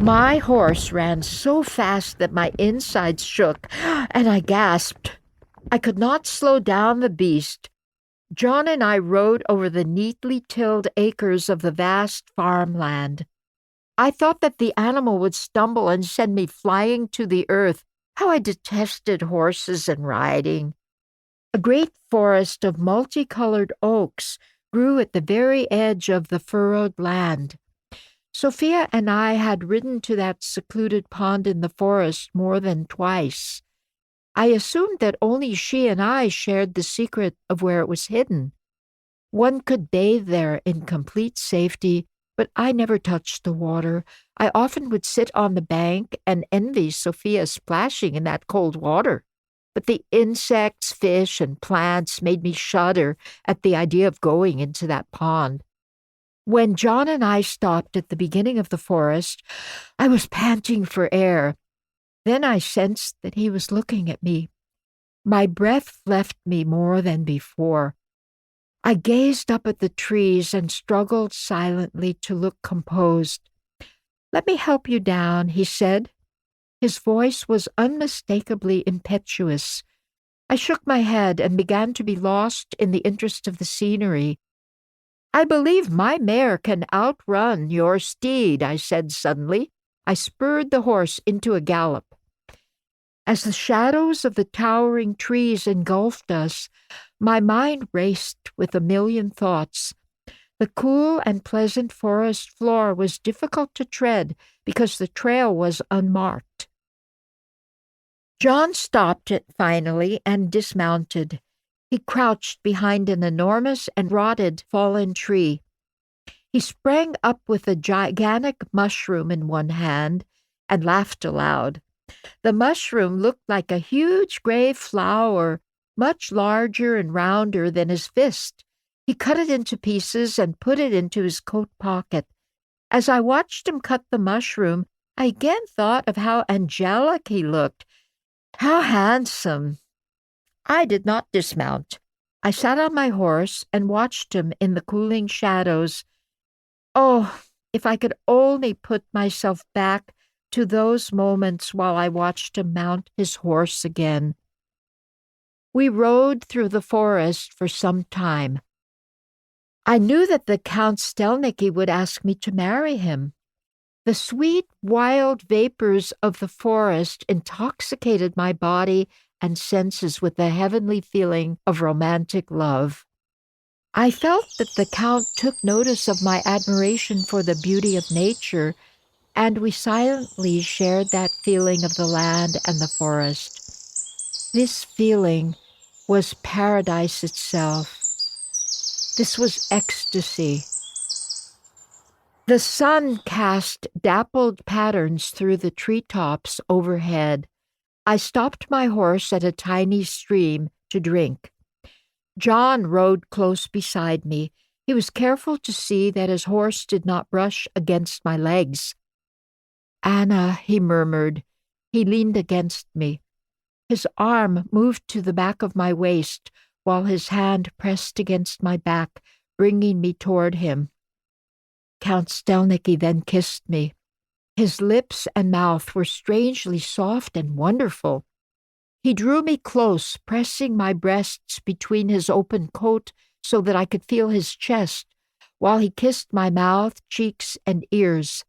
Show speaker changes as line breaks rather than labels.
My horse ran so fast that my insides shook, and I gasped. I could not slow down the beast. John and I rode over the neatly tilled acres of the vast farmland. I thought that the animal would stumble and send me flying to the earth. How I detested horses and riding. A great forest of multicolored oaks grew at the very edge of the furrowed land. Sophia and I had ridden to that secluded pond in the forest more than twice. I assumed that only she and I shared the secret of where it was hidden. One could bathe there in complete safety, but I never touched the water. I often would sit on the bank and envy Sophia splashing in that cold water. But the insects, fish, and plants made me shudder at the idea of going into that pond. When John and I stopped at the beginning of the forest, I was panting for air. Then I sensed that he was looking at me. My breath left me more than before. I gazed up at the trees and struggled silently to look composed. "Let me help you down," he said. His voice was unmistakably impetuous. I shook my head and began to be lost in the interest of the scenery. "I believe my mare can outrun your steed," I said suddenly. I spurred the horse into a gallop. As the shadows of the towering trees engulfed us, my mind raced with a million thoughts. The cool and pleasant forest floor was difficult to tread because the trail was unmarked. John stopped it finally and dismounted. He crouched behind an enormous and rotted fallen tree. He sprang up with a gigantic mushroom in one hand and laughed aloud. The mushroom looked like a huge gray flower, much larger and rounder than his fist. He cut it into pieces and put it into his coat pocket. As I watched him cut the mushroom, I again thought of how angelic he looked. How handsome! I did not dismount. I sat on my horse and watched him in the cooling shadows. Oh, if I could only put myself back to those moments while I watched him mount his horse again. We rode through the forest for some time. I knew that the Count Stelnicki would ask me to marry him. The sweet, wild vapors of the forest intoxicated my body and senses with the heavenly feeling of romantic love. I felt that the Count took notice of my admiration for the beauty of nature, and we silently shared that feeling of the land and the forest. This feeling was paradise itself. This was ecstasy. The sun cast dappled patterns through the treetops overhead. I stopped my horse at a tiny stream to drink. John rode close beside me. He was careful to see that his horse did not brush against my legs. "Anna," he murmured. He leaned against me. His arm moved to the back of my waist, while his hand pressed against my back, bringing me toward him. Count Stelnicki then kissed me. His lips and mouth were strangely soft and wonderful. He drew me close, pressing my breasts between his open coat so that I could feel his chest, while he kissed my mouth, cheeks, and ears.